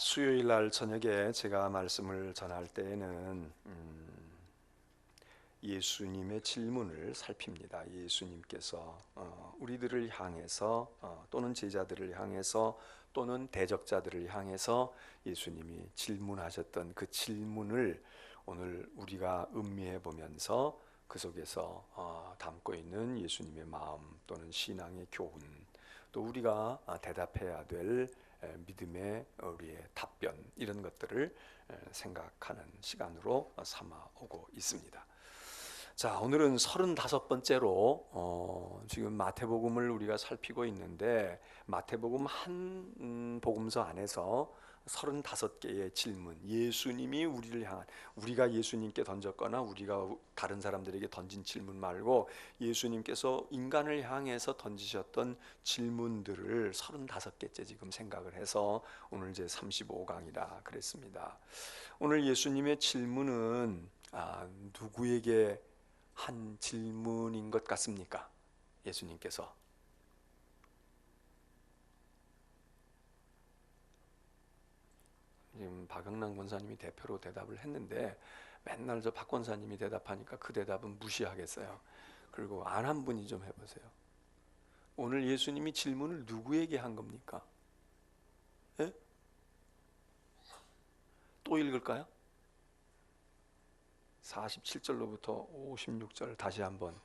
수요일 날 저녁에 제가 말씀을 전할 때에는 예수님의 질문을 살핍니다. 예수님께서 우리들을 향해서 또는 제자들을 향해서 또는 대적자들을 향해서 예수님이 질문하셨던 그 질문을 오늘 우리가 음미해 보면서 그 속에서 담고 있는 예수님의 마음 또는 신앙의 교훈, 또 우리가 대답해야 될 믿음의 우리의 답변, 이런 것들을 생각하는 시간으로 삼아오고 있습니다. 자, 오늘은 35번째로 지금 마태복음을 우리가 살피고 있는데, 마태복음 한 복음서 안에서 35개의 질문, 예수님이 우리를 향한, 우리가 예수님께 던졌거나 우리가 다른 사람들에게 던진 질문 말고 예수님께서 인간을 향해서 던지셨던 질문들을 35개째 지금 생각을 해서 오늘 제 35강이라 그랬습니다. 오늘 예수님의 질문은 누구에게 한 질문인 것 같습니까? 예수님께서 지금 박영남 권사님이 대표로 대답을 했는데 맨날 저 박 권사님이 대답하니까 그 대답은 무시하겠어요. 그리고 안 한 분이 좀 해보세요. 오늘 예수님이 질문을 누구에게 한 겁니까? 예? 또 읽을까요? 47절로부터 56절 다시 한번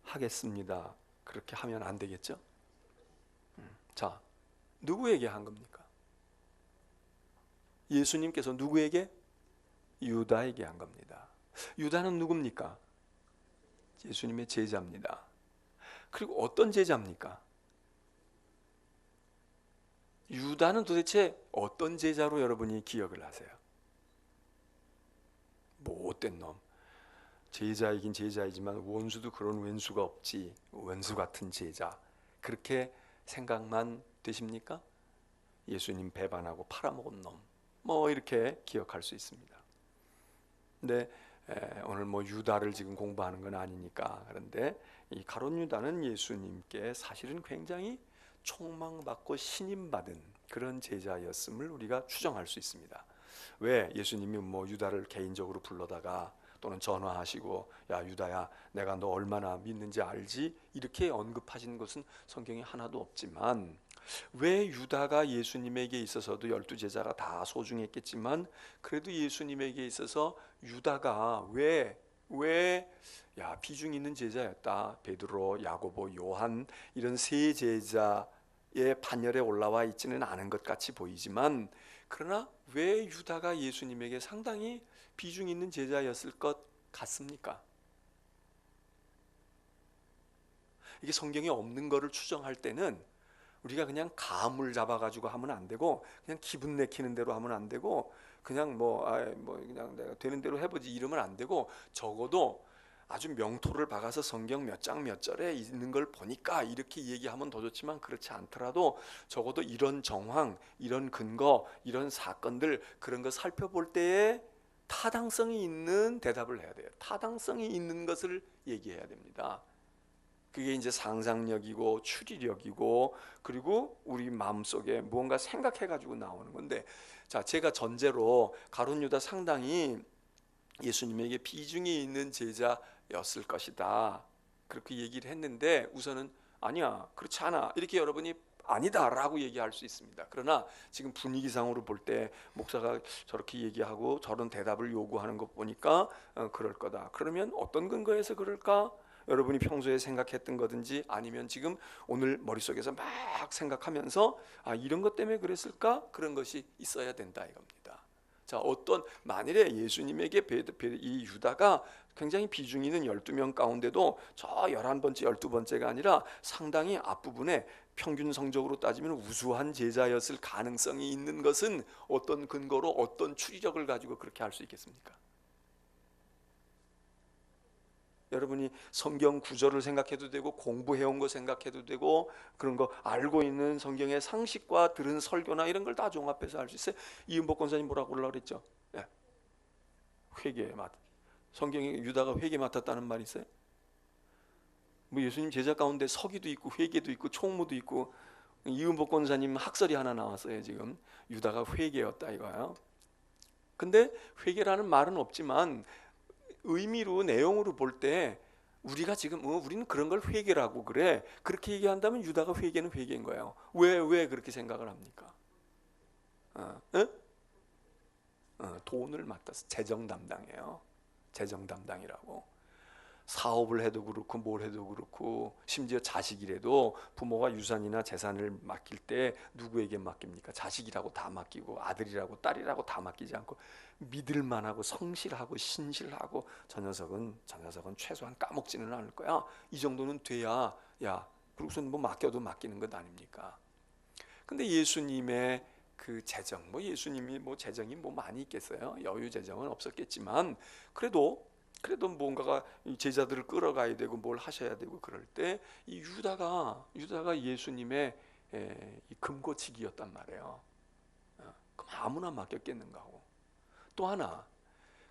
교독하겠습니다. 그렇게 하면 안 되겠죠? 자, 누구에게 한 겁니까? 예수님께서 누구에게? 유다에게 한 겁니다. 유다는 누굽니까? 예수님의 제자입니다. 그리고 어떤 제자입니까? 유다는 도대체 어떤 제자로 여러분이 기억을 하세요? 못된 놈. 제자이긴 제자이지만 원수도 그런 왼수가 없지, 원수 같은 제자, 그렇게 생각만 되십니까? 예수님 배반하고 팔아먹은 놈, 뭐 이렇게 기억할 수 있습니다. 근데 오늘 뭐 유다를 지금 공부하는 건 아니니까, 그런데 이 가룟 유다는 예수님께 사실은 굉장히 촉망받고 신임받은 그런 제자였음을 우리가 추정할 수 있습니다. 왜? 예수님이 뭐 유다를 개인적으로 불러다가 또는 전화하시고 야 유다야 내가 너 얼마나 믿는지 알지? 이렇게 언급하신 것은 성경에 하나도 없지만, 왜 유다가 예수님에게 있어서도 12제자가 다 소중했겠지만 그래도 예수님에게 있어서 유다가 야 비중 있는 제자였다. 베드로, 야고보, 요한 이런 세 제자의 반열에 올라와 있지는 않은 것 같이 보이지만, 그러나 왜 유다가 예수님에게 상당히 비중 있는 제자였을 것 같습니까? 이게 성경에 없는 거를 추정할 때는 우리가 그냥 감을 잡아가지고 하면 안 되고, 그냥 기분 내키는 대로 하면 안 되고, 그냥 그냥 내가 되는 대로 해보지 이러면 안 되고, 적어도 아주 명토를 박아서 성경 몇 장 몇 절에 있는 걸 보니까 이렇게 얘기하면 더 좋지만, 그렇지 않더라도 적어도 이런 정황, 이런 근거, 이런 사건들, 그런 거 살펴볼 때에 타당성이 있는 대답을 해야 돼요. 타당성이 있는 것을 얘기해야 됩니다. 그게 이제 상상력이고 추리력이고, 그리고 우리 마음속에 무언가 생각해 가지고 나오는 건데, 자, 제가 전제로 가룟 유다 상당히 예수님에게 비중이 있는 제자였을 것이다, 그렇게 얘기를 했는데, 우선은 아니야, 그렇지 않아, 이렇게 여러분이 아니다라고 얘기할 수 있습니다. 그러나 지금 분위기상으로 볼 때 목사가 저렇게 얘기하고 저런 대답을 요구하는 것 보니까 그럴 거다. 그러면 어떤 근거에서 그럴까? 여러분이 평소에 생각했던 거든지 아니면 지금 오늘 머릿속에서 막 생각하면서 이런 것 때문에 그랬을까? 그런 것이 있어야 된다 이겁니다. 자, 만일에 예수님에게 이 유다가 굉장히 비중 있는 12명 가운데도 저 11번째 12번째가 아니라 상당히 앞부분에 평균 성적으로 따지면 우수한 제자였을 가능성이 있는 것은 어떤 근거로 어떤 추리력을 가지고 그렇게 할 수 있겠습니까? 여러분이 성경 구절을 생각해도 되고 공부해온 거 생각해도 되고, 그런 거 알고 있는 성경의 상식과 들은 설교나 이런 걸 다 종합해서 알 수 있어요. 이은복 권사님 뭐라고 하려고 그랬죠? 예. 회개 맡. 성경에 유다가 회개 맡았다는 말이 있어요? 뭐 예수님 제자 가운데 서기도 있고 회개도 있고 총무도 있고 이은복 권사님 학설이 하나 나왔어요. 지금 유다가 회개였다 이거예요. 근데 회개라는 말은 없지만 의미로 내용으로 볼 때 우리가 지금 우리는 그런 걸 회개라고 그래. 그렇게 얘기한다면 유다가 회개는 회개인 거예요. 왜 그렇게 생각을 합니까? 에? 돈을 맡아서 재정 담당이에요. 재정 담당이라고. 사업을 해도 그렇고 뭘 해도 그렇고 심지어 자식이라도 부모가 유산이나 재산을 맡길 때 누구에게 맡깁니까? 자식이라고 다 맡기고 아들이라고 딸이라고 다 맡기지 않고 믿을만하고 성실하고 신실하고 저 녀석은 최소한 까먹지는 않을 거야. 이 정도는 돼야 야 그러고선 뭐 맡겨도 맡기는 것 아닙니까? 근데 예수님의 그 재정 뭐 예수님이 뭐 재정이 뭐 많이 있겠어요? 여유 재정은 없었겠지만 그래도 뭔가가 제자들을 끌어가야 되고 뭘 하셔야 되고 그럴 때 이 유다가 예수님의 이 금고치기였단 말이에요. 그럼 아무나 맡겼겠는가 하고 또 하나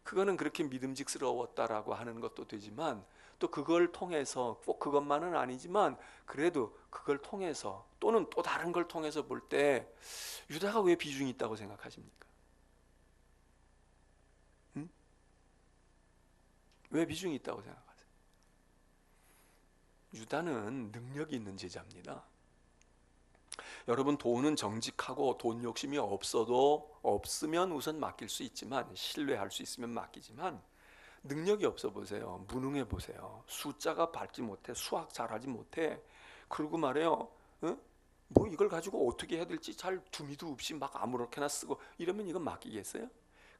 그거는 그렇게 믿음직스러웠다라고 하는 것도 되지만 또 그걸 통해서 꼭 그것만은 아니지만 그래도 그걸 통해서 또는 또 다른 걸 통해서 볼 때 유다가 왜 비중이 있다고 생각하십니까? 응? 왜 비중이 있다고 생각하세요? 유다는 능력이 있는 제자입니다. 여러분 돈은 정직하고 돈 욕심이 없으면 우선 맡길 수 있지만 신뢰할 수 있으면 맡기지만 능력이 없어 보세요. 무능해 보세요. 숫자가 밝지 못해 수학 잘하지 못해 그리고 말해요. 어? 뭐 이걸 가지고 어떻게 해야 될지 잘 두미도 없이 막 아무렇게나 쓰고 이러면 이건 맡기겠어요?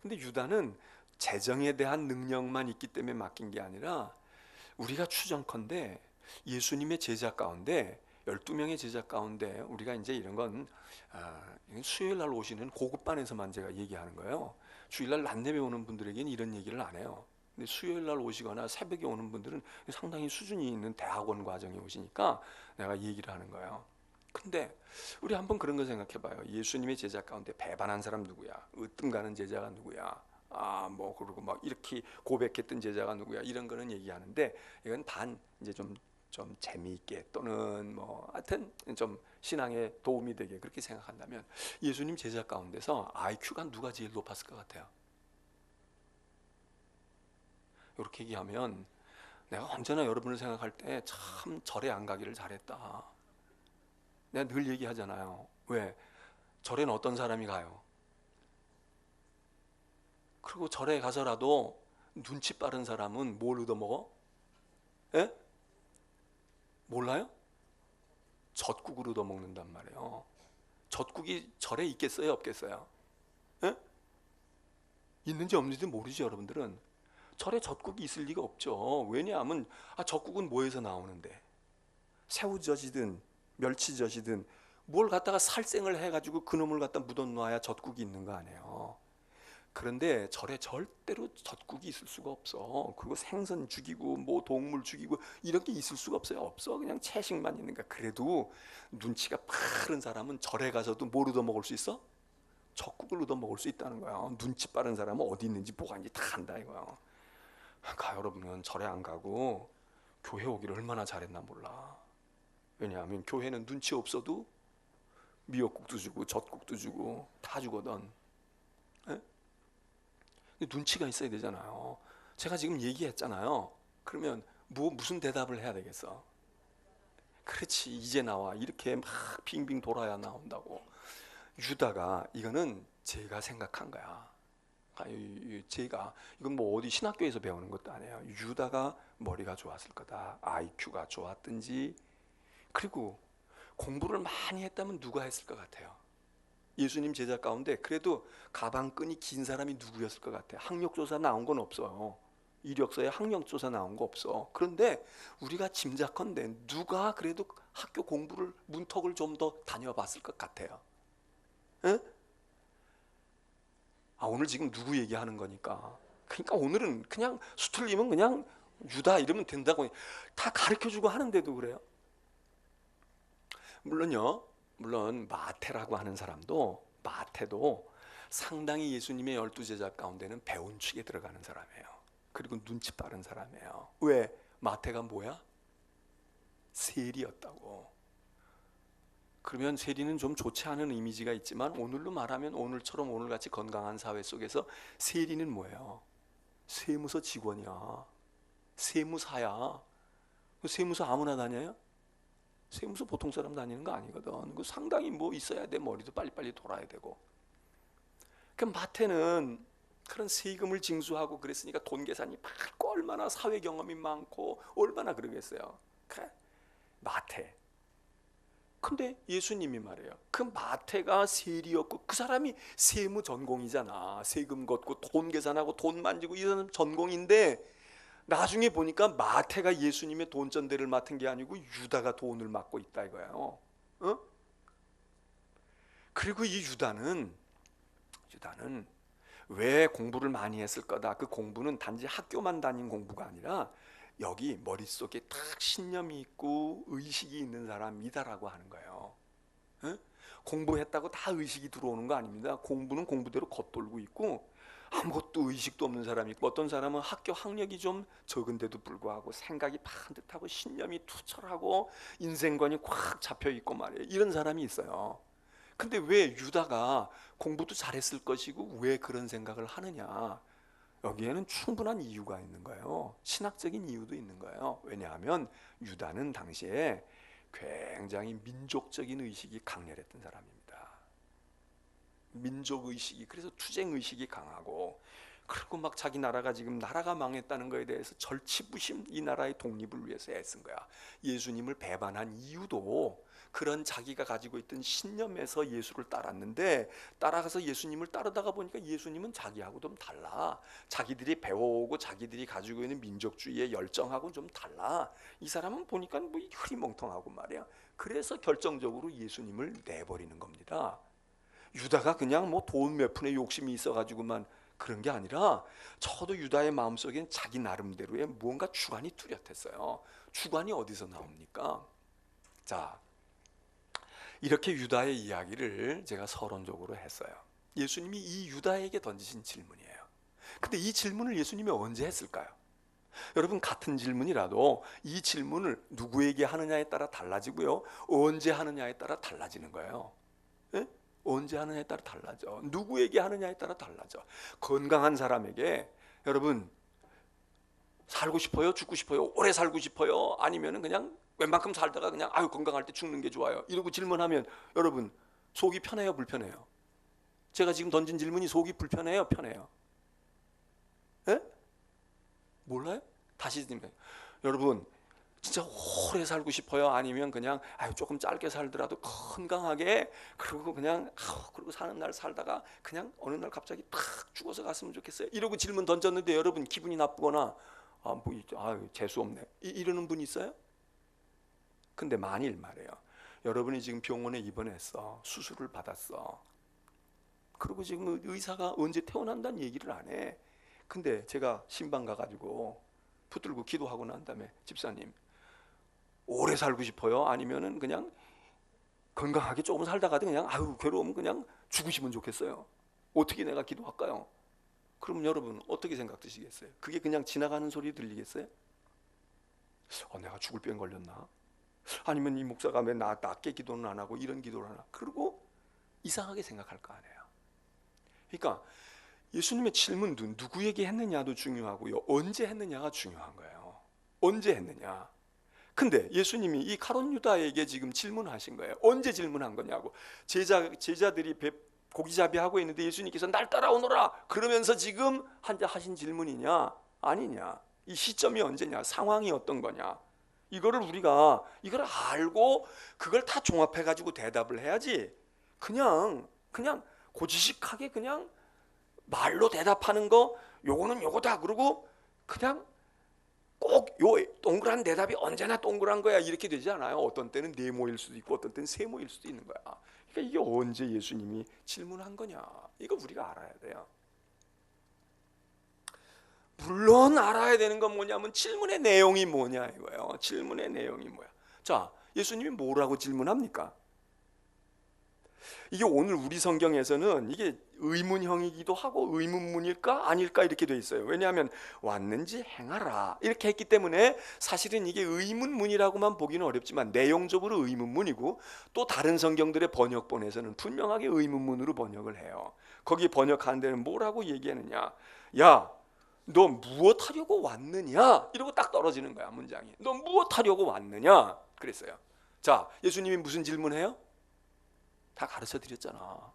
근데 유다는 재정에 대한 능력만 있기 때문에 맡긴 게 아니라 우리가 추정컨대 예수님의 제자 가운데 12명의 제자 가운데 우리가 이제 이런 건 수요일 날 오시는 고급반에서만 제가 얘기하는 거예요. 주일날 낮내배 오는 분들에게는 이런 얘기를 안 해요. 근데 수요일 날 오시거나 새벽에 오는 분들은 상당히 수준이 있는 대학원 과정에 오시니까 내가 얘기를 하는 거예요. 근데 우리 한번 그런 거 생각해 봐요. 예수님의 제자 가운데 배반한 사람 누구야? 으뜸 가는 제자가 누구야? 뭐 그리고 막 이렇게 고백했던 제자가 누구야? 이런 거는 얘기하는데 이건 단 이제 좀 재미있게 또는 뭐 하여튼 좀 신앙에 도움이 되게 그렇게 생각한다면 예수님 제자 가운데서 IQ가 누가 제일 높았을 것 같아요? 이렇게 얘기하면 내가 언제나 여러분을 생각할 때 참 절에 안 가기를 잘했다. 내가 늘 얘기하잖아요. 왜? 절에는 어떤 사람이 가요? 그리고 절에 가서라도 눈치 빠른 사람은 뭘 얻어먹어? 예? 몰라요? 젖국을 얻어먹는단 말이에요. 젖국이 절에 있겠어요? 없겠어요? 예? 있는지 없는지 모르죠, 여러분들은. 절에 젖국이 있을 리가 없죠. 왜냐하면 젖국은 뭐에서 나오는데? 새우젓이든 멸치젓이든 뭘 갖다가 살생을 해가지고 그놈을 갖다 묻어놔야 젖국이 있는 거 아니에요. 그런데 절에 절대로 젖국이 있을 수가 없어. 그거 생선 죽이고 뭐 동물 죽이고 이런 게 있을 수가 없어요. 없어. 그냥 채식만 있는가. 그래도 눈치가 빠른 사람은 절에 가서도 뭘 얻어 먹을 수 있어? 젖국을 얻어 먹을 수 있다는 거야. 눈치 빠른 사람은 어디 있는지 뭐가 있는지 다 안다 이거야. 여러분은 절에 안 가고 교회 오기를 얼마나 잘했나 몰라. 왜냐하면 교회는 눈치 없어도 미역국도 주고 젖국도 주고 다 주거든. 에? 눈치가 있어야 되잖아요. 제가 지금 얘기했잖아요. 그러면 무슨 대답을 해야 되겠어? 그렇지 이제 나와 이렇게 막 빙빙 돌아야 나온다고. 유다가 이거는 제가 생각한 거야. 제가 이건 뭐 어디 신학교에서 배우는 것도 아니에요. 유다가 머리가 좋았을 거다. IQ가 좋았든지 그리고 공부를 많이 했다면 누가 했을 것 같아요? 예수님 제자 가운데 그래도 가방끈이 긴 사람이 누구였을 것 같아요? 학력조사 나온 건 없어요. 이력서에 학력조사 나온 거 없어. 그런데 우리가 짐작컨대 누가 그래도 학교 공부를 문턱을 좀 더 다녀봤을 것 같아요. 에? 오늘 지금 누구 얘기하는 거니까. 그러니까 오늘은 그냥 수틀리면 그냥 유다 이러면 된다고 다 가르쳐주고 하는데도 그래요. 물론 마태라고 하는 사람도 마태도 상당히 예수님의 12제자 가운데는 배운 축에 들어가는 사람이에요. 그리고 눈치 빠른 사람이에요. 왜? 마태가 뭐야? 세리였다고. 그러면 세리는 좀 좋지 않은 이미지가 있지만 오늘로 말하면 오늘처럼 오늘같이 건강한 사회 속에서 세리는 뭐예요? 세무서 직원이야. 세무사야. 세무서 아무나 다녀요? 세무서 보통 사람 다니는 거 아니거든. 그 상당히 뭐 있어야 돼. 머리도 빨리빨리 돌아야 되고. 그 마태는 그런 세금을 징수하고 그랬으니까 돈 계산이 많고 얼마나 사회 경험이 많고 얼마나 그러겠어요. 그래, 마태. 근데 예수님이 말해요. 그 마태가 세리였고 그 사람이 세무 전공이잖아. 세금 걷고 돈 계산하고 돈 만지고 이런 전공인데 나중에 보니까 마태가 예수님의 돈전대를 맡은 게 아니고 유다가 돈을 맡고 있다 이거예요. 어? 그리고 이 유다는 왜 공부를 많이 했을 거다. 그 공부는 단지 학교만 다닌 공부가 아니라 여기 머릿속에 딱 신념이 있고 의식이 있는 사람이다라고 하는 거예요. 에? 공부했다고 다 의식이 들어오는 거 아닙니다. 공부는 공부대로 겉돌고 있고 아무것도 의식도 없는 사람이 있고 어떤 사람은 학교 학력이 좀 적은데도 불구하고 생각이 반듯하고 신념이 투철하고 인생관이 꽉 잡혀있고 말이에요. 이런 사람이 있어요. 근데 왜 유다가 공부도 잘했을 것이고 왜 그런 생각을 하느냐? 여기에는 충분한 이유가 있는 거예요. 신학적인 이유도 있는 거예요. 왜냐하면 유다는 당시에 굉장히 민족적인 의식이 강렬했던 사람입니다. 민족 의식이, 그래서 투쟁 의식이 강하고, 그리고 막 자기 나라가 지금 나라가 망했다는 거에 대해서 절치부심 이 나라의 독립을 위해서 애쓴 거야. 예수님을 배반한 이유도 그런 자기가 가지고 있던 신념에서 예수를 따랐는데 따라가서 예수님을 따르다가 보니까 예수님은 자기하고 좀 달라. 자기들이 배워오고 자기들이 가지고 있는 민족주의의 열정하고는 좀 달라. 이 사람은 보니까 뭐 흐리멍텅하고 말이야. 그래서 결정적으로 예수님을 내버리는 겁니다. 유다가 그냥 뭐 돈 몇 푼의 욕심이 있어가지고만 그런 게 아니라 저도 유다의 마음속엔 자기 나름대로의 무언가 주관이 뚜렷했어요. 주관이 어디서 나옵니까? 자, 이렇게 유다의 이야기를 제가 서론적으로 했어요. 예수님이 이 유다에게 던지신 질문이에요. 근데 이 질문을 예수님이 언제 했을까요? 여러분, 같은 질문이라도 이 질문을 누구에게 하느냐에 따라 달라지고요, 언제 하느냐에 따라 달라지는 거예요. 예? 언제 하느냐에 따라 달라져. 누구에게 하느냐에 따라 달라져. 건강한 사람에게 여러분 살고 싶어요? 죽고 싶어요? 오래 살고 싶어요? 아니면은 그냥 웬만큼 살다가 그냥 아유 건강할 때 죽는 게 좋아요. 이러고 질문하면 여러분 속이 편해요? 불편해요? 제가 지금 던진 질문이 속이 불편해요? 편해요? 예? 몰라요? 다시 드립니다. 여러분 진짜 오래 살고 싶어요? 아니면 그냥 아유 조금 짧게 살더라도 건강하게 그리고 그냥 그리고 사는 날 살다가 그냥 어느 날 갑자기 탁 죽어서 갔으면 좋겠어요. 이러고 질문 던졌는데 여러분 기분이 나쁘거나 재수 없네 이러는 분 있어요? 근데 만일 말이에요, 여러분이 지금 병원에 입원했어, 수술을 받았어, 그리고 지금 의사가 언제 퇴원한다는 얘기를 안 해. 근데 제가 신방 가가지고 붙들고 기도하고 난 다음에 집사님 오래 살고 싶어요? 아니면은 그냥 건강하게 조금 살다가도 그냥 아유 괴로우면 그냥 죽으시면 좋겠어요. 어떻게 내가 기도할까요? 그럼 여러분 어떻게 생각 드시겠어요? 그게 그냥 지나가는 소리 들리겠어요? 내가 죽을 병 걸렸나? 아니면 이 목사가 왜 낮게 기도는 안 하고 이런 기도를 하나? 그리고 이상하게 생각할 거 아니에요. 그러니까 예수님의 질문도 누구에게 했느냐도 중요하고요, 언제 했느냐가 중요한 거예요. 언제 했느냐. 근데 예수님이 이 가룟 유다에게 지금 질문하신 거예요. 언제 질문한 거냐고. 제자들이 고기잡이 하고 있는데 예수님께서 날 따라오너라 그러면서 지금 하신 질문이냐 아니냐. 이 시점이 언제냐, 상황이 어떤 거냐. 우리가 이걸 알고 그걸 다 종합해 가지고 대답을 해야지. 그냥 고지식하게 그냥 말로 대답하는 거 요거는 요거다 그러고 그냥 꼭 요 동그란 대답이 언제나 동그란 거야 이렇게 되지 않아요. 어떤 때는 네모일 수도 있고 어떤 때는 세모일 수도 있는 거야. 그러니까 이게 언제 예수님이 질문한 거냐, 이거 우리가 알아야 돼요. 물론 알아야 되는 건 뭐냐면 질문의 내용이 뭐냐 이거예요. 질문의 내용이 뭐야. 자, 예수님이 뭐라고 질문합니까? 이게 오늘 우리 성경에서는 이게 의문형이기도 하고 의문문일까 아닐까 이렇게 돼 있어요. 왜냐하면 왔는지 행하라 이렇게 했기 때문에 사실은 이게 의문문이라고만 보기는 어렵지만 내용적으로 의문문이고, 또 다른 성경들의 번역본에서는 분명하게 의문문으로 번역을 해요. 거기 번역하는 데는 뭐라고 얘기하느냐, 야 너 무엇 하려고 왔느냐 이러고 딱 떨어지는 거야. 문장이 너 무엇 하려고 왔느냐 그랬어요. 자, 예수님이 무슨 질문해요? 다 가르쳐 드렸잖아. 어?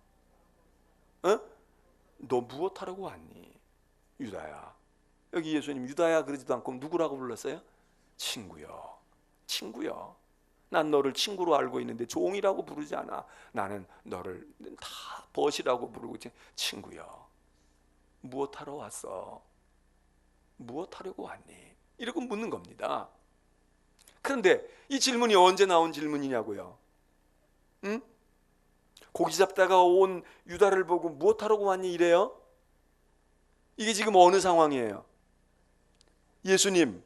너 무엇 하려고 왔니? 유다야. 여기 예수님 유다야 그러지도 않고 누구라고 불렀어요? 친구요. 친구요. 난 너를 친구로 알고 있는데 종이라고 부르지 않아. 나는 너를 다 벗이라고 부르고 친구요. 무엇 하러 왔어? 무엇 하려고 왔니? 이러고 묻는 겁니다. 그런데 이 질문이 언제 나온 질문이냐고요? 응? 고기 잡다가 온 유다를 보고 무엇 하려고 왔니? 이래요? 이게 지금 어느 상황이에요? 예수님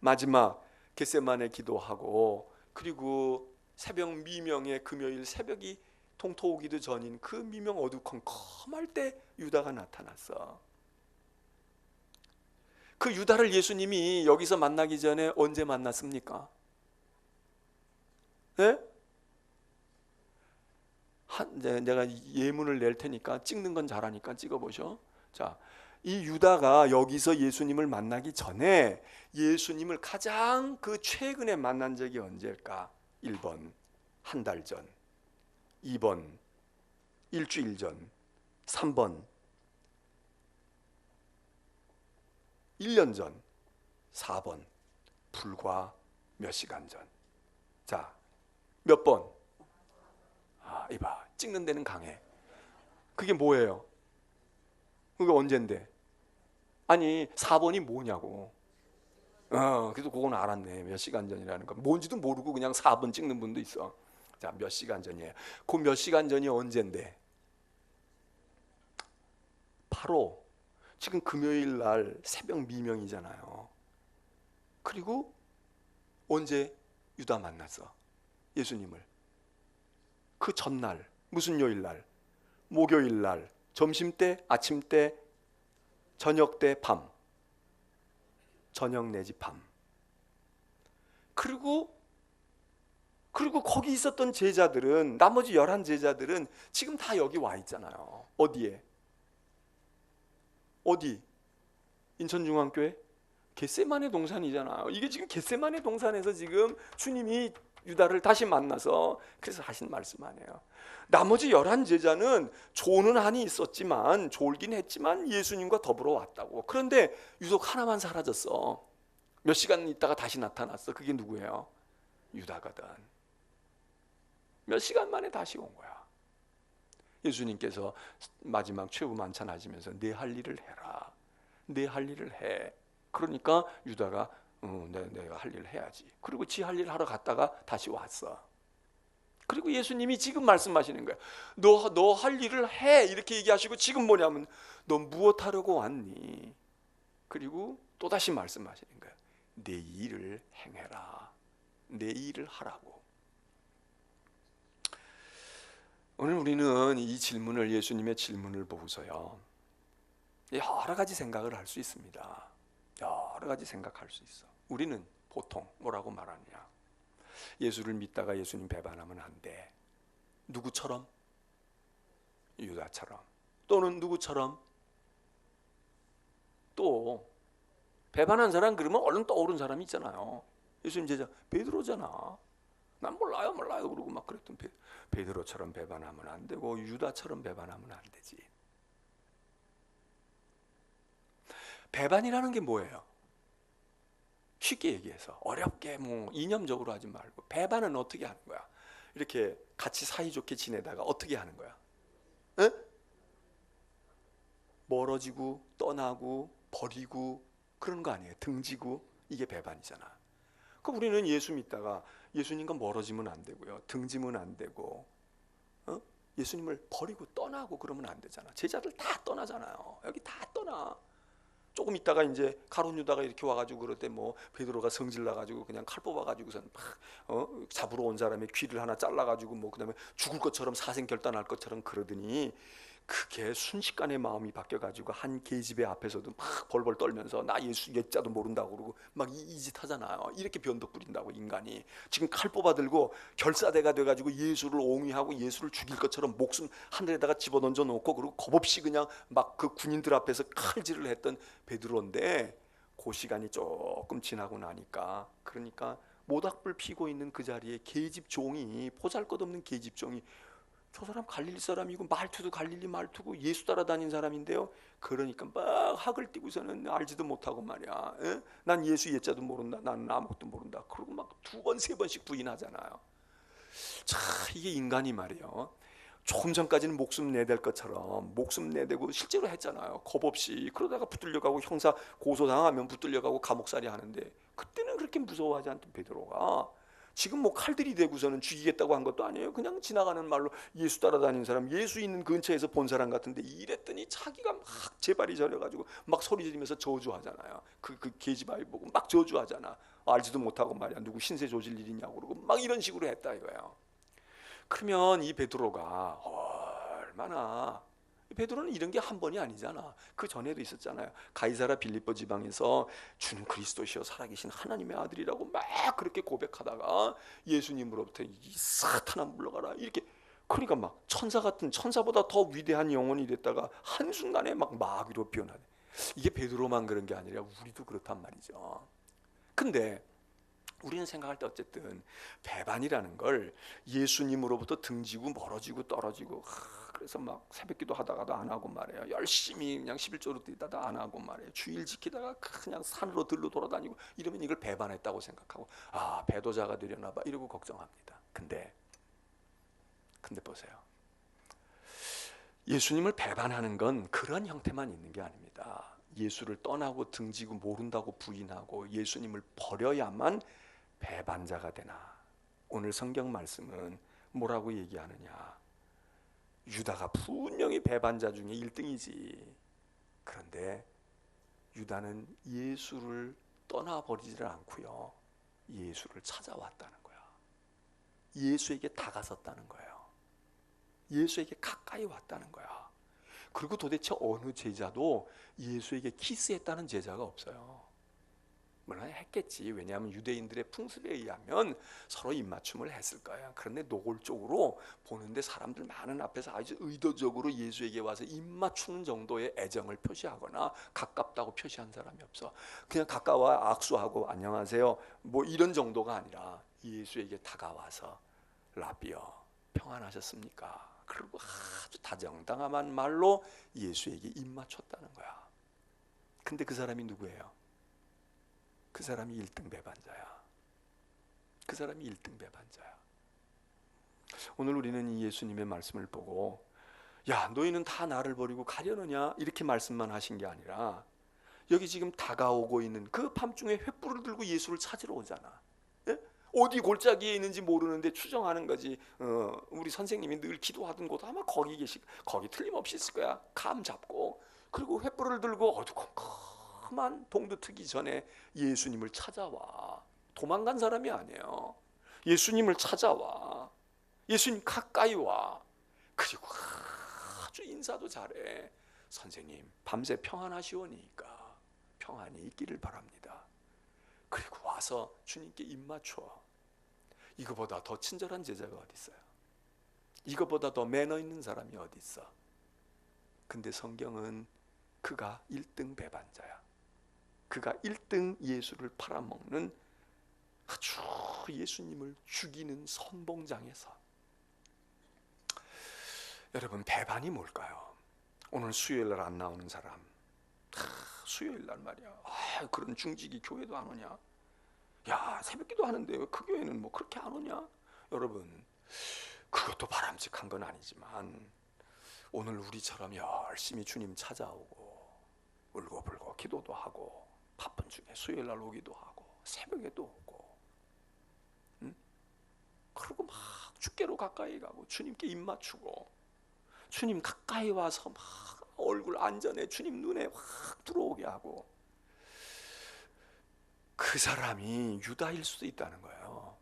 마지막 겟세마네 기도하고, 그리고 새벽 미명에 금요일 새벽이 통토오기도 전인 그 미명 어두컴컴할 때 유다가 나타났어. 그 유다를 예수님이 여기서 만나기 전에 언제 만났습니까? 네? 내가 예문을 낼 테니까 찍는 건 잘하니까 찍어보셔. 자, 이 유다가 여기서 예수님을 만나기 전에 예수님을 가장 그 최근에 만난 적이 언제일까? 1번 한 달 전, 2번 일주일 전, 3번 1년 전, 4번 불과 몇 시간 전. 자, 몇 번? 아, 이봐, 찍는 데는 강해. 그게 뭐예요? 그게 언젠데? 아니 4번이 뭐냐고. 그래도 그건 알았네. 몇 시간 전이라는 거. 뭔지도 모르고 그냥 4번 찍는 분도 있어. 자, 몇 시간 전이에요. 그 몇 시간 전이 언젠데? 바로 지금 금요일 날 새벽 미명이잖아요. 그리고 언제 유다 만났어? 예수님을. 그 전날, 무슨 요일 날? 목요일 날, 점심 때, 아침 때, 저녁 때, 밤. 저녁 내지 밤. 그리고 거기 있었던 제자들은, 나머지 11 제자들은 지금 다 여기 와 있잖아요. 어디에? 어디? 인천중앙교회? 겟세마네 동산이잖아요. 이게 지금 겟세마네 동산에서 지금 주님이 유다를 다시 만나서 그래서 하신 말씀 아니에요. 나머지 11 제자는 조는 한이 있었지만, 졸긴 했지만 예수님과 더불어 왔다고. 그런데 유독 하나만 사라졌어. 몇 시간 있다가 다시 나타났어. 그게 누구예요? 유다거든. 몇 시간 만에 다시 온 거야. 예수님께서 마지막 최후 만찬 하시면서 내 할 일을 해라. 내 할 일을 해. 그러니까 유다가 내가 할 일을 해야지. 그리고 지 할 일 하러 갔다가 다시 왔어. 그리고 예수님이 지금 말씀하시는 거야. 너 할 일을 해. 이렇게 얘기하시고 지금 뭐냐면 너 무엇 하려고 왔니? 그리고 또다시 말씀하시는 거야. 내 일을 행해라. 내 일을 하라고. 오늘 우리는 이 질문을, 예수님의 질문을 보고서요, 여러 가지 생각을 할 수 있습니다. 여러 가지 생각할 수 있어. 우리는 보통 뭐라고 말하느냐? 예수를 믿다가 예수님 배반하면 안 돼. 누구처럼? 유다처럼. 또는 누구처럼? 또 배반한 사람 그러면 얼른 떠오른 사람이 있잖아요. 예수님 제자 베드로잖아. 난 몰라요 그러고 막 그랬던 베드로처럼 배반하면 안 되고 유다처럼 배반하면 안 되지. 배반이라는 게 뭐예요? 쉽게 얘기해서, 어렵게 뭐 이념적으로 하지 말고, 배반은 어떻게 하는 거야? 이렇게 같이 사이좋게 지내다가 어떻게 하는 거야? 에? 멀어지고 떠나고 버리고 그런 거 아니에요? 등지고. 이게 배반이잖아. 그럼 우리는 예수 믿다가 예수님과 멀어지면 안 되고요, 등지면 안 되고, 예수님을 버리고 떠나고 그러면 안 되잖아. 제자들 다 떠나잖아요. 여기 다 떠나. 조금 있다가 이제 가룟 유다가 이렇게 와가지고 그럴 때 뭐 베드로가 성질 나가지고 그냥 칼 뽑아가지고선 막 잡으러 온 사람의 귀를 하나 잘라가지고 뭐 그다음에 죽을 것처럼 사생결단할 것처럼 그러더니 그게 순식간에 마음이 바뀌어가지고 한 계집애 앞에서도 막 벌벌 떨면서 나 예수 예자도 모른다고 그러고 막 이 짓 하잖아요. 이렇게 변덕 부린다고 인간이. 지금 칼 뽑아들고 결사대가 돼가지고 예수를 옹위하고 예수를 죽일 것처럼 목숨 하늘에다가 집어던져 놓고 그리고 겁없이 그냥 막 그 군인들 앞에서 칼질을 했던 베드로인데, 그 시간이 조금 지나고 나니까, 그러니까 모닥불 피고 있는 그 자리에 계집 종이, 보잘것없는 계집 종이, 저 사람 갈릴리 사람이고 말투도 갈릴리 말투고 예수 따라다닌 사람인데요, 그러니까 막 학을 띄고서는 알지도 못하고 말이야, 에? 난 예수 예자도 모른다, 난 아무것도 모른다, 그러고 막 두 번 세 번씩 부인하잖아요. 자, 이게 인간이 말이에요, 조금 전까지는 목숨 내댈 것처럼 목숨 내대고 실제로 했잖아요. 겁 없이. 그러다가 붙들려가고 형사 고소당하면 붙들려가고 감옥살이 하는데, 그때는 그렇게 무서워하지 않던 베드로가 지금 뭐 칼들이 대고서는 죽이겠다고 한 것도 아니에요. 그냥 지나가는 말로 예수 따라다니는 사람, 예수 있는 근처에서 본 사람 같은데, 이랬더니 자기가 막 제발이 저려가지고 막 소리 지르면서 저주하잖아요. 그 계집아이 보고 막 저주하잖아. 알지도 못하고 말이야, 누구 신세 조질 일이냐고 그러고 막 이런 식으로 했다 이거예요. 그러면 이 베드로가 얼마나, 베드로는 이런 게 한 번이 아니잖아. 그 전에도 있었잖아요. 가이사라 빌립보 지방에서 주는 그리스도시요 살아계신 하나님의 아들이라고 막 그렇게 고백하다가 예수님으로부터 이 사탄아 물러가라 이렇게, 그러니까 막 천사 같은, 천사보다 더 위대한 영혼이 됐다가 한순간에 막 마귀로 변하네. 이게 베드로만 그런 게 아니라 우리도 그렇단 말이죠. 근데 우리는 생각할 때 어쨌든 배반이라는 걸 예수님으로부터 등지고 멀어지고 떨어지고, 그래서 막 새벽기도 하다가도 안 하고 말이에요, 열심히 그냥 11조로 뛰다가 안 하고 말이에요, 주일 지키다가 그냥 산으로 들로 돌아다니고 이러면 이걸 배반했다고 생각하고, 아, 배도자가 되려나 봐 이러고 걱정합니다. 근데 보세요, 예수님을 배반하는 건 그런 형태만 있는 게 아닙니다. 예수를 떠나고 등지고 모른다고 부인하고 예수님을 버려야만 배반자가 되나? 오늘 성경 말씀은 뭐라고 얘기하느냐? 유다가 분명히 배반자 중에 1등이지. 그런데 유다는 예수를 떠나버리지를 않고요, 예수를 찾아왔다는 거야. 예수에게 다가섰다는 거예요. 예수에게 가까이 왔다는 거야. 그리고 도대체 어느 제자도 예수에게 키스했다는 제자가 없어요. 물론 했겠지. 왜냐하면 유대인들의 풍습에 의하면 서로 입맞춤을 했을 거야. 그런데 노골적으로 보는데 사람들 많은 앞에서 아주 의도적으로 예수에게 와서 입맞추는 정도의 애정을 표시하거나 가깝다고 표시한 사람이 없어. 그냥 가까워 악수하고 안녕하세요 뭐 이런 정도가 아니라 예수에게 다가와서 라비어 평안하셨습니까? 그리고 아주 다정다감한 말로 예수에게 입맞췄다는 거야. 근데 그 사람이 누구예요? 그 사람이 1등 배반자야. 그 사람이 1등 배반자야. 오늘 우리는 이 예수님의 말씀을 보고, 야, 너희는 다 나를 버리고 가려느냐 이렇게 말씀만 하신 게 아니라, 여기 지금 다가오고 있는 그 밤중에 횃불을 들고 예수를 찾으러 오잖아. 예? 어디 골짜기에 있는지 모르는데 추정하는 거지. 우리 선생님이 늘 기도하던 곳 아마 거기 거기 틀림없이 있을 거야. 감 잡고, 그리고 횃불을 들고 어두컴컴한 동두 트기 전에 예수님을 찾아와. 도망간 사람이 아니에요. 예수님을 찾아와. 예수님 가까이 와. 그리고 아주 인사도 잘해. 선생님, 밤새 평안하시오니까 평안이 있기를 바랍니다. 그리고 와서 주님께 입맞춰. 이거보다 더 친절한 제자가 어디 있어요? 이거보다 더 매너 있는 사람이 어디 있어? 근데 성경은 그가 1등 배반자야. 그가 1등 예수를 팔아먹는, 아주 예수님을 죽이는 선봉장에서. 여러분, 배반이 뭘까요? 오늘 수요일날 안 나오는 사람, 수요일날 말이야, 그런 중직이 교회도 안 오냐? 야, 새벽기도 하는데 왜 그 교회는 뭐 그렇게 안 오냐? 여러분, 그것도 바람직한 건 아니지만 오늘 우리처럼 열심히 주님 찾아오고 울고불고 기도도 하고 바쁜 중에 수요일날 오기도 하고 새벽에도 오고, 응? 그리고 막 주께로 가까이 가고 주님께 입 맞추고 주님 가까이 와서 막 얼굴 안전에 주님 눈에 확 들어오게 하고, 그 사람이 유다일 수도 있다는 거예요.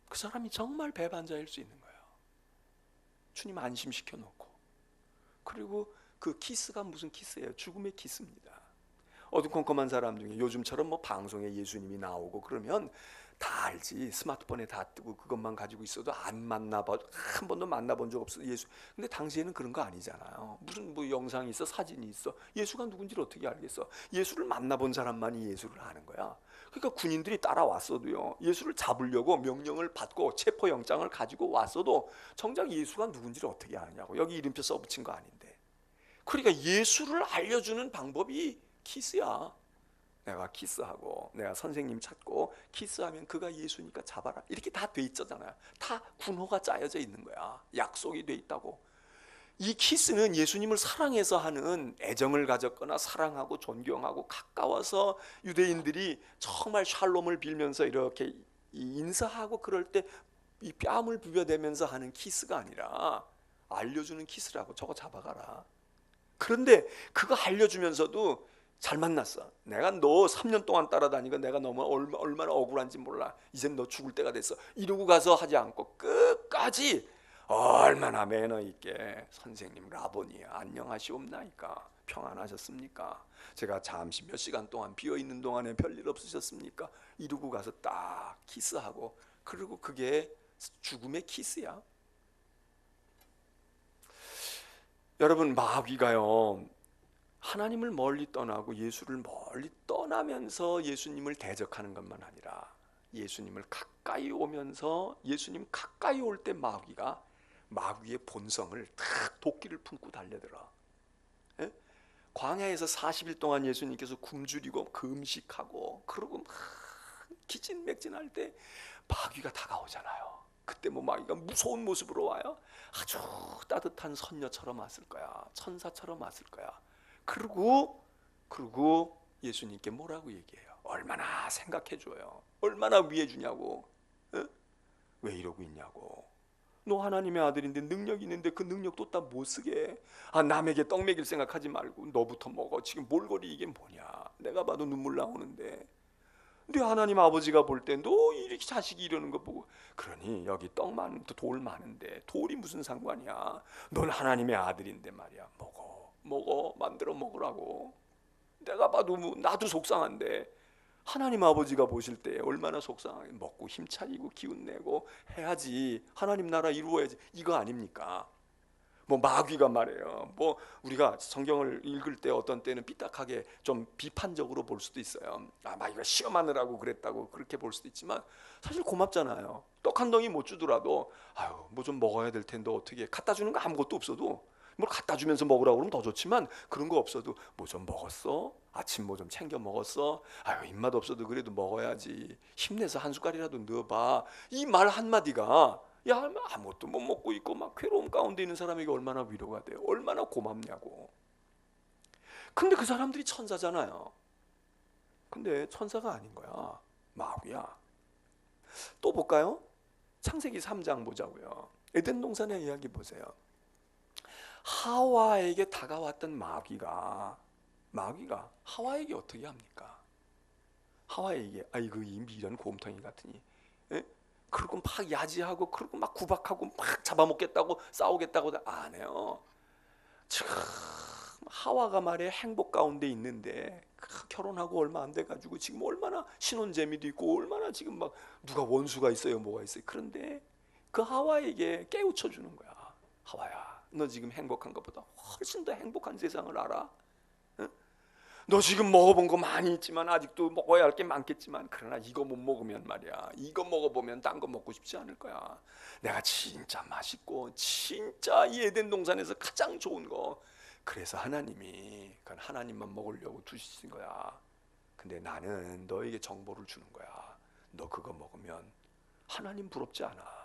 그 사람이 정말 배반자일 수 있는 거예요. 주님 안심시켜 놓고. 그리고 그 키스가 무슨 키스예요? 죽음의 키스입니다. 어두컴컴한 사람 중에 요즘처럼 뭐 방송에 예수님이 나오고 그러면 다 알지. 스마트폰에 다 뜨고 그것만 가지고 있어도 안 만나봐, 한 번도 만나본 적 없어 예수. 근데 당시에는 그런 거 아니잖아요. 무슨 뭐 영상이 있어, 사진이 있어. 예수가 누군지를 어떻게 알겠어? 예수를 만나본 사람만이 예수를 아는 거야. 그러니까 군인들이 따라왔어도요, 예수를 잡으려고 명령을 받고 체포영장을 가지고 왔어도 정작 예수가 누군지를 어떻게 아느냐고. 여기 이름표 써붙인 거 아닌데. 그러니까 예수를 알려주는 방법이 키스야. 내가 키스하고 내가 선생님 찾고 키스하면 그가 예수니까 잡아라, 이렇게 다 돼 있잖아요. 다 군호가 짜여져 있는 거야. 약속이 돼 있다고. 이 키스는 예수님을 사랑해서 하는, 애정을 가졌거나 사랑하고 존경하고 가까워서 유대인들이 정말 샬롬을 빌면서 이렇게 인사하고 그럴 때 이 뺨을 비벼대면서 하는 키스가 아니라 알려주는 키스라고. 저거 잡아가라. 그런데 그거 알려주면서도 잘 만났어. 내가 너 3년 동안 따라다니고 내가 너무 얼마나 억울한지 몰라. 이젠 너 죽을 때가 됐어. 이러고 가서 하지 않고 끝까지 얼마나 매너 있게, 선생님 라보니 안녕하시옵나이까, 평안하셨습니까? 제가 잠시 몇 시간 동안 비어있는 동안에 별일 없으셨습니까? 이러고 가서 딱 키스하고, 그리고 그게 죽음의 키스야. 여러분, 마귀가요, 하나님을 멀리 떠나고 예수를 멀리 떠나면서 예수님을 대적하는 것만 아니라 예수님을 가까이 오면서, 예수님 가까이 올 때 마귀의 본성을 탁 도끼를 품고 달려들어. 예? 광야에서 40일 동안 예수님께서 굶주리고 금식하고 그러고 막 기진맥진할 때 마귀가 다가오잖아요. 그때 뭐 마귀가 무서운 모습으로 와요. 아주 따뜻한 선녀처럼 왔을 거야. 천사처럼 왔을 거야. 그리고 예수님께 뭐라고 얘기해요? 얼마나 생각해줘요. 얼마나 위해주냐고. 에? 왜 이러고 있냐고. 너 하나님의 아들인데 능력이 있는데 그 능력도 다 못 쓰게. 남에게 떡 먹일 생각하지 말고 너부터 먹어. 지금 몰골이 이게 뭐냐. 내가 봐도 눈물 나오는데. 근데 하나님 아버지가 볼 때 너 이렇게 자식이 이러는 거 보고, 그러니 여기 떡 많은데 돌 많은데 돌이 무슨 상관이야. 넌 하나님의 아들인데 말이야. 먹어 만들어 먹으라고. 내가 봐도 나도 속상한데 하나님 아버지가 보실 때 얼마나 속상하게, 먹고 힘차리고 기운내고 해야지, 하나님 나라 이루어야지, 이거 아닙니까? 뭐 마귀가 말해요. 뭐 우리가 성경을 읽을 때 어떤 때는 삐딱하게 좀 비판적으로 볼 수도 있어요. 마귀가 시험하느라고 그랬다고 그렇게 볼 수도 있지만, 사실 고맙잖아요. 떡 한 덩이 못 주더라도 뭐 좀 먹어야 될 텐데 어떻게, 갖다 주는 거 아무것도 없어도 뭘 갖다 주면서 먹으라고 그러면 더 좋지만, 그런 거 없어도 뭐 좀 먹었어? 아침 뭐 좀 챙겨 먹었어? 입맛 없어도 그래도 먹어야지, 힘내서 한 숟갈이라도 넣어봐. 이 말 한마디가, 야, 아무것도 못 먹고 있고 막 괴로움 가운데 있는 사람에게 얼마나 위로가 돼요. 얼마나 고맙냐고. 근데 그 사람들이 천사잖아요. 근데 천사가 아닌 거야. 마귀야. 또 볼까요? 창세기 3장 보자고요. 에덴 동산의 이야기 보세요. 하와에게 다가왔던 마귀가 하와에게 어떻게 합니까? 하와에게 아이고 이 미련 곰탕이 같으니, 예? 그리고 막 야지하고 그리고 막 구박하고 막 잡아먹겠다고 싸우겠다고 안 해요. 지금 하와가 말이야 행복 가운데 있는데, 결혼하고 얼마 안 돼가지고 지금 얼마나 신혼 재미도 있고 얼마나 지금 막 누가 원수가 있어요 뭐가 있어요. 그런데 그 하와에게 깨우쳐 주는 거야. 하와야, 너 지금 행복한 것보다 훨씬 더 행복한 세상을 알아? 응? 너 지금 먹어본 거 많이 있지만 아직도 먹어야 할 게 많겠지만, 그러나 이거 못 먹으면 말이야, 이거 먹어보면 딴 거 먹고 싶지 않을 거야. 내가 진짜 맛있고 진짜 이 에덴 동산에서 가장 좋은 거, 그래서 하나님이 그건 하나님만 먹으려고 두신 거야. 근데 나는 너에게 정보를 주는 거야. 너 그거 먹으면 하나님 부럽지 않아.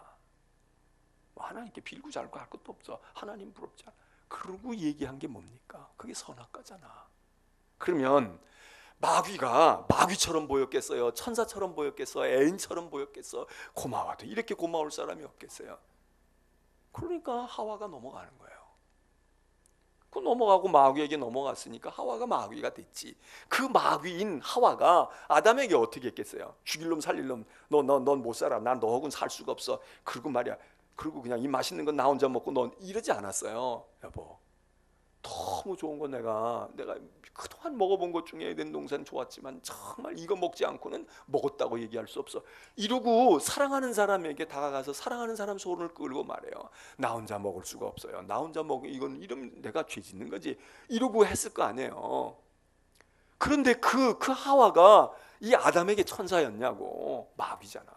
하나님께 빌고 잘고 할 것도 없어. 하나님 부럽지 않아. 그러고 얘기한 게 뭡니까? 그게 선악과잖아. 그러면 마귀가 마귀처럼 보였겠어요? 천사처럼 보였겠어? 애인처럼 보였겠어? 고마워도 이렇게 고마울 사람이 없겠어요? 그러니까 하와가 넘어가는 거예요. 그 넘어가고 마귀에게 넘어갔으니까 하와가 마귀가 됐지. 그 마귀인 하와가 아담에게 어떻게 했겠어요? 죽일 놈 살릴 놈, 넌 못 살아. 난 너하고는 살 수가 없어. 그리고 말이야. 그리고 그냥 이 맛있는 건 나 혼자 먹고 넌 이러지 않았어요. 여보, 너무 좋은 거 내가 그동안 먹어본 것 중에 에덴 동산 좋았지만 정말 이거 먹지 않고는 먹었다고 얘기할 수 없어. 이러고 사랑하는 사람에게 다가가서 사랑하는 사람 손을 끌고 말해요. 나 혼자 먹을 수가 없어요. 나 혼자 먹으면 이건 이러면 내가 죄 짓는 거지. 이러고 했을 거 아니에요. 그런데 그 하와가 이 아담에게 천사였냐고. 마귀잖아.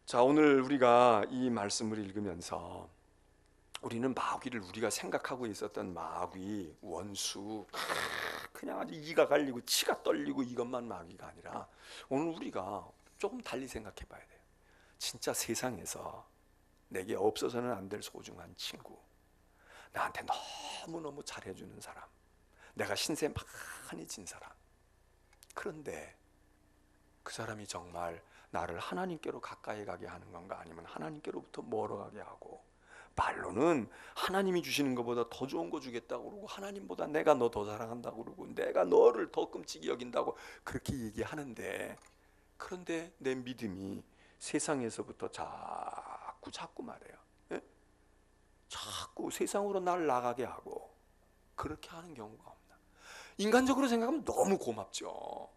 자, 오늘 우리가 이 말씀을 읽으면서 우리는 마귀를 우리가 생각하고 있었던 마귀, 원수, 그냥 아주 이가 갈리고 치가 떨리고 이것만 마귀가 아니라 오늘 우리가 조금 달리 생각해 봐야 돼요. 진짜 세상에서 내게 없어서는 안 될 소중한 친구, 나한테 너무너무 잘해주는 사람, 내가 신세 많이 진 사람. 그런데 그 사람이 정말 나를 하나님께로 가까이 가게 하는 건가, 아니면 하나님께로부터 멀어가게 하고, 말로는 하나님이 주시는 것보다 더 좋은 거 주겠다고 그러고, 하나님보다 내가 너 더 사랑한다고 그러고, 내가 너를 더 끔찍이 여긴다고 그렇게 얘기하는데, 그런데 내 믿음이 세상에서부터 자꾸 말해요. 예? 자꾸 세상으로 날 나가게 하고, 그렇게 하는 경우가 없나. 인간적으로 생각하면 너무 고맙죠.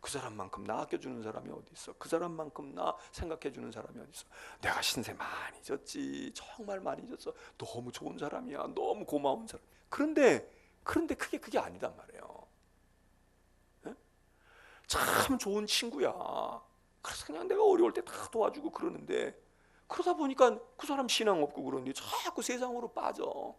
그 사람만큼 나 아껴주는 사람이 어디 있어? 그 사람만큼 나 생각해주는 사람이 어디 있어? 내가 신세 많이 졌지, 정말 많이 졌어. 너무 좋은 사람이야, 너무 고마운 사람. 그런데 그게 아니단 말이에요. 네? 참 좋은 친구야. 그래서 그냥 내가 어려울 때 다 도와주고 그러는데, 그러다 보니까 그 사람 신앙 없고 그러는데 자꾸 세상으로 빠져.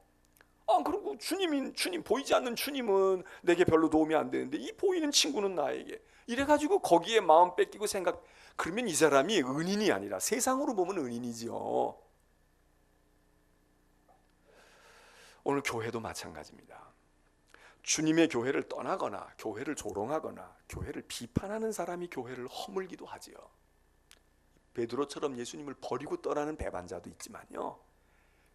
그리고 주님 보이지 않는 주님은 내게 별로 도움이 안 되는데 이 보이는 친구는 나에게, 이래가지고 거기에 마음 뺏기고 생각. 그러면 이 사람이 은인이 아니라 세상으로 보면 은인이지요. 오늘 교회도 마찬가지입니다. 주님의 교회를 떠나거나 교회를 조롱하거나 교회를 비판하는 사람이 교회를 허물기도 하지요. 베드로처럼 예수님을 버리고 떠나는 배반자도 있지만요,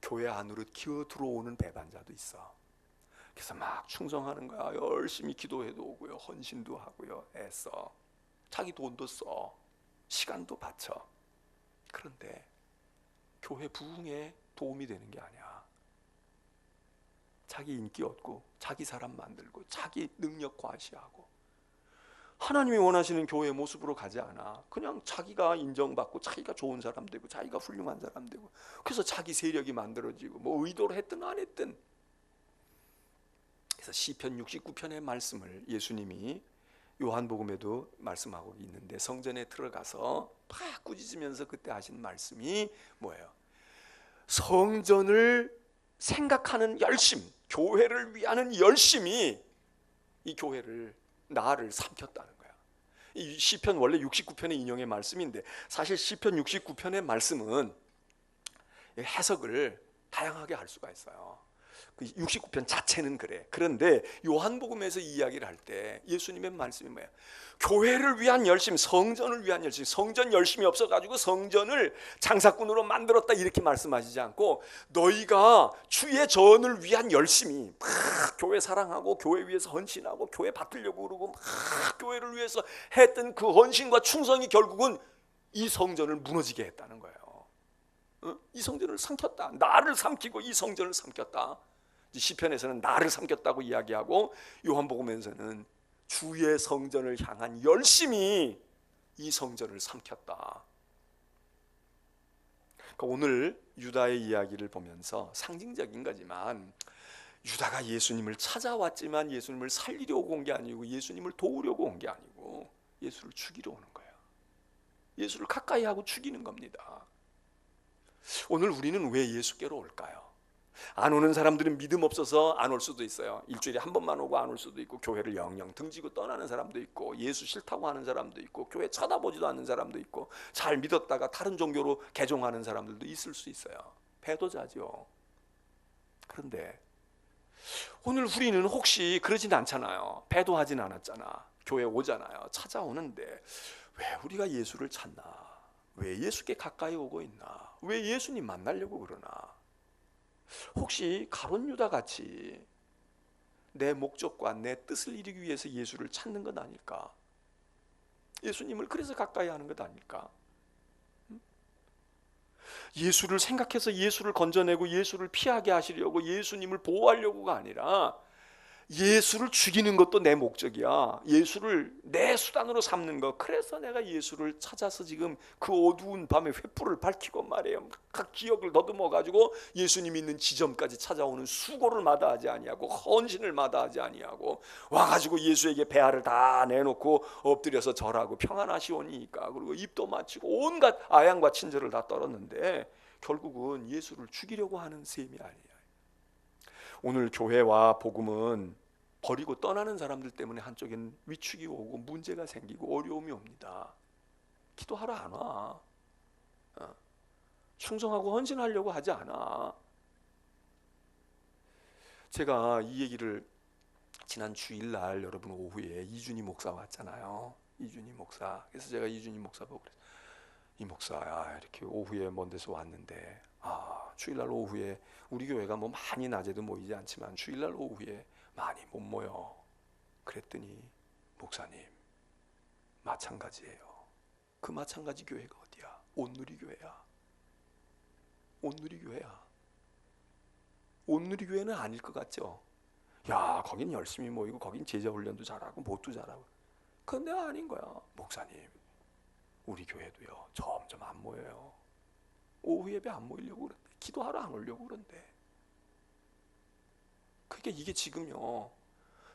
교회 안으로 기어 들어오는 배반자도 있어. 그래서 막 충성하는 거야. 열심히 기도해도 오고요, 헌신도 하고요, 애써 자기 돈도 써, 시간도 바쳐. 그런데 교회 부흥에 도움이 되는 게 아니야. 자기 인기 얻고 자기 사람 만들고 자기 능력 과시하고, 하나님이 원하시는 교회 모습으로 가지 않아. 그냥 자기가 인정받고 자기가 좋은 사람 되고 자기가 훌륭한 사람 되고, 그래서 자기 세력이 만들어지고, 뭐 의도로 했든 안 했든. 그래서 시편 69편의 말씀을 예수님이 요한복음에도 말씀하고 있는데, 성전에 들어가서 막 꾸짖으면서 그때 하신 말씀이 뭐예요? 성전을 생각하는 열심, 교회를 위하는 열심이 이 교회를, 나를 삼켰다는 거야. 이 시편 원래 69편의 인용의 말씀인데, 사실 시편 69편의 말씀은 해석을 다양하게 할 수가 있어요. 그 69편 자체는 그래. 그런데 요한복음에서 이야기를 할 때 예수님의 말씀이 뭐야? 교회를 위한 열심, 성전을 위한 열심. 성전 열심이 없어가지고 성전을 장사꾼으로 만들었다 이렇게 말씀하시지 않고, 너희가 주의 전을 위한 열심이, 막 교회 사랑하고 교회 위해서 헌신하고 교회 받으려고 그러고 막 교회를 위해서 했던 그 헌신과 충성이 결국은 이 성전을 무너지게 했다는 거예요. 이 성전을 삼켰다. 나를 삼키고 이 성전을 삼켰다. 시편에서는 나를 삼켰다고 이야기하고, 요한복음에서는 주의 성전을 향한 열심이 이 성전을 삼켰다. 그러니까 오늘 유다의 이야기를 보면서 상징적인 거지만, 유다가 예수님을 찾아왔지만 예수님을 살리려고 온 게 아니고 예수님을 도우려고 온 게 아니고 예수를 죽이러 오는 거예요. 예수를 가까이 하고 죽이는 겁니다. 오늘 우리는 왜 예수께로 올까요? 안 오는 사람들은 믿음 없어서 안 올 수도 있어요. 일주일에 한 번만 오고 안 올 수도 있고, 교회를 영영 등지고 떠나는 사람도 있고, 예수 싫다고 하는 사람도 있고, 교회 쳐다보지도 않는 사람도 있고, 잘 믿었다가 다른 종교로 개종하는 사람들도 있을 수 있어요. 배도자죠. 그런데 오늘 우리는 혹시 그러진 않잖아요. 배도하진 않았잖아. 교회 오잖아요. 찾아오는데 왜 우리가 예수를 찾나? 왜 예수께 가까이 오고 있나? 왜 예수님 만나려고 그러나? 혹시 가룟 유다 같이 내 목적과 내 뜻을 이루기 위해서 예수를 찾는 것 아닐까? 예수님을 그래서 가까이 하는 것 아닐까? 예수를 생각해서 예수를 건져내고 예수를 피하게 하시려고 예수님을 보호하려고가 아니라 예수를 죽이는 것도 내 목적이야. 예수를 내 수단으로 삼는 거. 그래서 내가 예수를 찾아서 지금 그 어두운 밤에 횃불을 밝히고 말이에요. 각 기억을 더듬어 가지고 예수님 있는 지점까지 찾아오는 수고를 마다하지 아니하고 헌신을 마다하지 아니하고 와가지고 예수에게 배알을 다 내놓고 엎드려서 절하고 평안하시오니까 그리고 입도 맞추고 온갖 아양과 친절을 다 떨었는데 결국은 예수를 죽이려고 하는 셈이 아니야. 오늘 교회와 복음은 버리고 떠나는 사람들 때문에 한쪽엔 위축이 오고 문제가 생기고 어려움이 옵니다. 기도하러 안 와. 충성하고 헌신하려고 하지 않아. 제가 이 얘기를 지난 주일날 여러분 오후에 이준희 목사 왔잖아요. 이준희 목사. 그래서 제가 이준희 목사 보고 그랬어요. 이 목사야 이렇게 오후에 먼 데서 왔는데 주일날 오후에 우리 교회가 뭐 많이 낮에도 모이지 않지만 주일날 오후에 많이 못 모여. 그랬더니 목사님 마찬가지예요. 그 마찬가지 교회가 어디야? 온누리교회야. 온누리교회야. 온누리교회는 아닐 것 같죠? 야 거긴 열심히 모이고 거긴 제자훈련도 잘하고 뭣도 잘하고. 그런데 아닌 거야. 목사님 우리 교회도요 점점 안 모여요. 오후 예배 안 모이려고 그러는데 기도하러 안 오려고 그러는데 이게 지금요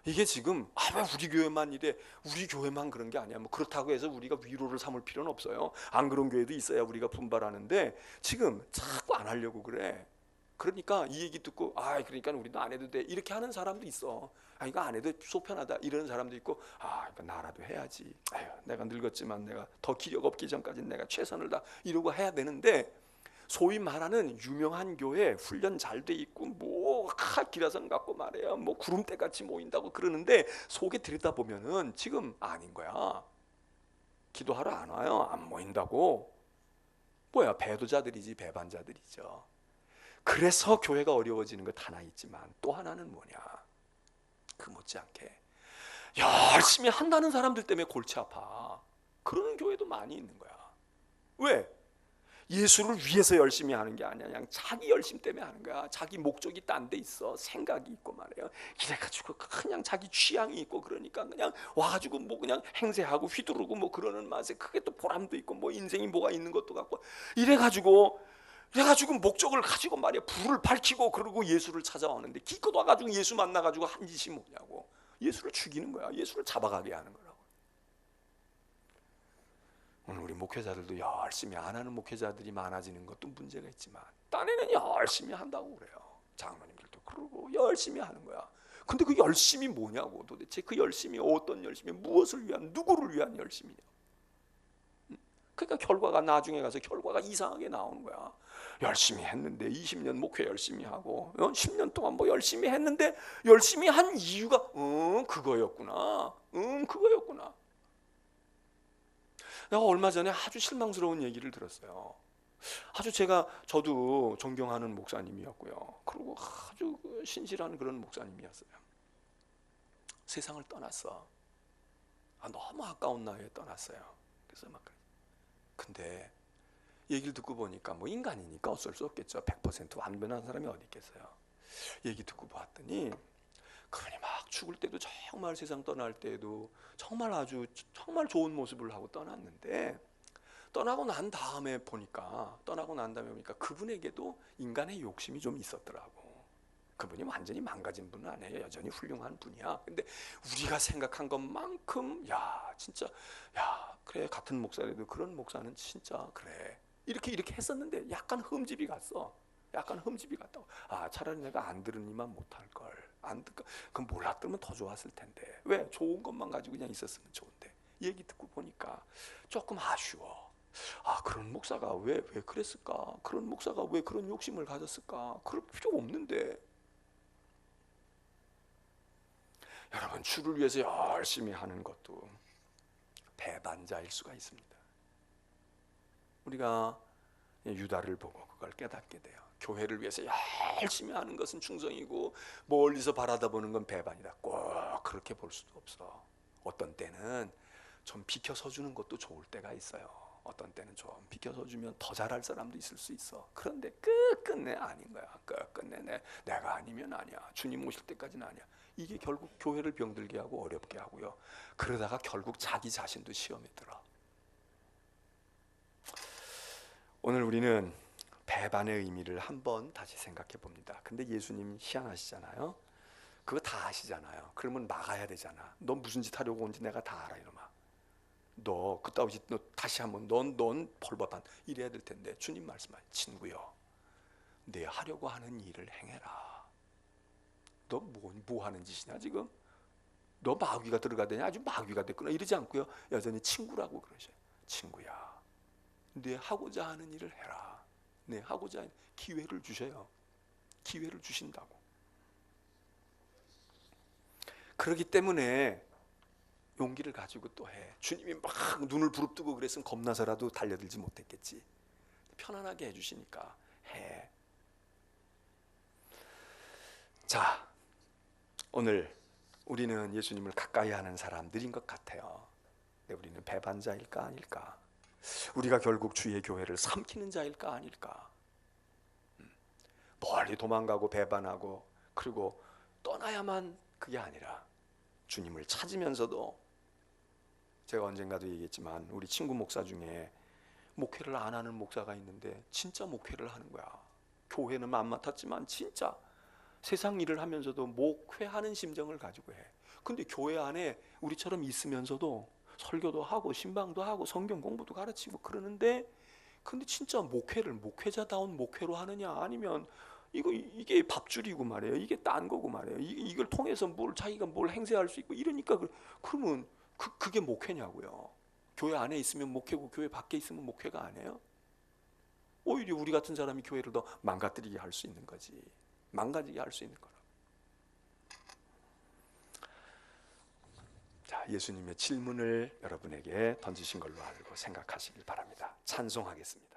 이게 지금 왜 우리 교회만 이래 우리 교회만 그런 게 아니야. 뭐 그렇다고 해서 우리가 위로를 삼을 필요는 없어요. 안 그런 교회도 있어야 우리가 분발하는데 지금 자꾸 안 하려고 그래. 그러니까 이 얘기 듣고 그러니까 우리도 안 해도 돼 이렇게 하는 사람도 있어. 이거 안 해도 속편하다 이러는 사람도 있고 이거 나라도 해야지. 내가 늙었지만 내가 더 기력 없기 전까지는 내가 최선을 다 이러고 해야 되는데 소위 말하는 유명한 교회 훈련 잘 돼 있고 뭐 기라성 같고 말이야 뭐 구름대 같이 모인다고 그러는데 속에 들여다보면은 지금 아닌 거야. 기도하러 안 와요. 안 모인다고. 뭐야 배도자들이지 배반자들이죠. 그래서 교회가 어려워지는 것 하나 있지만 또 하나는 뭐냐, 그 못지않게 열심히 한다는 사람들 때문에 골치 아파. 그러는 교회도 많이 있는 거야. 왜? 예수를 위해서 열심히 하는 게 아니야. 그냥 자기 열심 때문에 하는 거야. 자기 목적이 딴 데 있어. 생각이 있고 말이에요. 이래가지고 그냥 자기 취향이 있고 그러니까 그냥 와가지고 뭐 그냥 행세하고 휘두르고 뭐 그러는 맛에 그게 또 보람도 있고 뭐 인생이 뭐가 있는 것도 같고 이래가지고 목적을 가지고 말이야 불을 밝히고 그러고 예수를 찾아오는데 기껏 와가지고 예수 만나가지고 한 짓이 뭐냐고. 예수를 죽이는 거야. 예수를 잡아가게 하는 거라고. 오늘 우리 목회자들도 열심히 안 하는 목회자들이 많아지는 것도 문제가 있지만 딴에는 열심히 한다고 그래요. 장로님들도 그러고 열심히 하는 거야. 근데 그 열심이 뭐냐고. 도대체 그 열심이 어떤 열심이, 무엇을 위한, 누구를 위한 열심이냐. 그러니까 결과가 나중에 가서 결과가 이상하게 나오는 거야. 열심히 했는데 20년 목회 열심히 하고 10년 동안 뭐 열심히 했는데 열심히 한 이유가 그거였구나. 그거였구나. 내가 얼마 전에 아주 실망스러운 얘기를 들었어요. 저도 존경하는 목사님이었고요. 그리고 아주 신실한 그런 목사님이었어요. 세상을 떠났어. 너무 아까운 나이에 떠났어요. 그래서 근데 얘기를 듣고 보니까 뭐 인간이니까 어쩔 수 없겠죠. 100% 완벽한 사람이 어디 있겠어요. 얘기 듣고 봤더니 그러니 막 죽을 때도 정말 세상 떠날 때도 정말 정말 좋은 모습을 하고 떠났는데 떠나고 난 다음에 보니까 그분에게도 인간의 욕심이 좀 있었더라고. 그분이 완전히 망가진 분은 아니에요. 여전히 훌륭한 분이야. 근데 우리가 생각한 것만큼 진짜 그래 같은 목사라도 그런 목사는 진짜 그래 이렇게 했었는데 약간 흠집이 갔어. 약간 흠집이 갔다고. 차라리 내가 안 들으니만 못할 걸. 안 듣고 그럼 몰랐으면 더 좋았을 텐데. 왜? 좋은 것만 가지고 그냥 있었으면 좋은데. 얘기 듣고 보니까 조금 아쉬워. 그런 목사가 왜 그랬을까? 그런 목사가 왜 그런 욕심을 가졌을까? 그럴 필요 없는데. 여러분, 주를 위해서 열심히 하는 것도 배반자일 수가 있습니다. 우리가 유다를 보고 그걸 깨닫게 돼요. 교회를 위해서 열심히 하는 것은 충성이고 멀리서 바라다 보는 건 배반이다. 꼭 그렇게 볼 수도 없어. 어떤 때는 좀 비켜서 주는 것도 좋을 때가 있어요. 어떤 때는 좀 비켜서 주면 더 잘할 사람도 있을 수 있어. 그런데 끝끝내 아닌 거야. 끝끝내 내가 아니면 아니야. 주님 오실 때까지는 아니야. 이게 결국 교회를 병들게 하고 어렵게 하고요. 그러다가 결국 자기 자신도 시험에 들어. 오늘 우리는 배반의 의미를 한번 다시 생각해 봅니다. 근데 예수님 희한하시잖아요. 그거 다 아시잖아요. 그러면 막아야 되잖아. 너 무슨 짓 하려고 온지 내가 다 알아. 이놈아. 너 그따위 짓 너 다시 한번 넌 벌받아 이래야 될 텐데 주님 말씀하신 친구요. 내 하려고 하는 일을 행해라. 너 뭐 하는 짓이냐 지금? 너 마귀가 들어가더니 아주 마귀가 됐구나 이러지 않고요. 여전히 친구라고 그러셔요. 친구야. 내 하고자 하는 일을 해라. 내 하고자 하는 기회를 주셔요. 기회를 주신다고. 그렇기 때문에 용기를 가지고 또 해. 주님이 막 눈을 부릅뜨고 그랬으면 겁나서라도 달려들지 못했겠지. 편안하게 해주시니까 해. 자, 오늘 우리는 예수님을 가까이 하는 사람들인 것 같아요. 근데 우리는 배반자일까 아닐까? 우리가 결국 주의 교회를 삼키는 자일까 아닐까? 멀리 도망가고 배반하고 그리고 떠나야만 그게 아니라 주님을 찾으면서도 제가 언젠가도 얘기했지만 우리 친구 목사 중에 목회를 안 하는 목사가 있는데 진짜 목회를 하는 거야. 교회는 안 맡았지만 진짜 세상 일을 하면서도 목회하는 심정을 가지고 해. 근데 교회 안에 우리처럼 있으면서도 설교도 하고 신방도 하고 성경 공부도 가르치고 그러는데 근데 진짜 목회를 목회자다운 목회로 하느냐 아니면 이게 밥줄이고 말이에요. 이게 딴 거고 말이에요. 이걸 통해서 자기가 뭘 행세할 수 있고 이러니까 그러면 그게 목회냐고요. 교회 안에 있으면 목회고 교회 밖에 있으면 목회가 아니에요. 오히려 우리 같은 사람이 교회를 더 망가뜨리게 할 수 있는 거지. 망가지게 할 수 있는 거라. 자, 예수님의 질문을 여러분에게 던지신 걸로 알고 생각하시길 바랍니다. 찬송하겠습니다.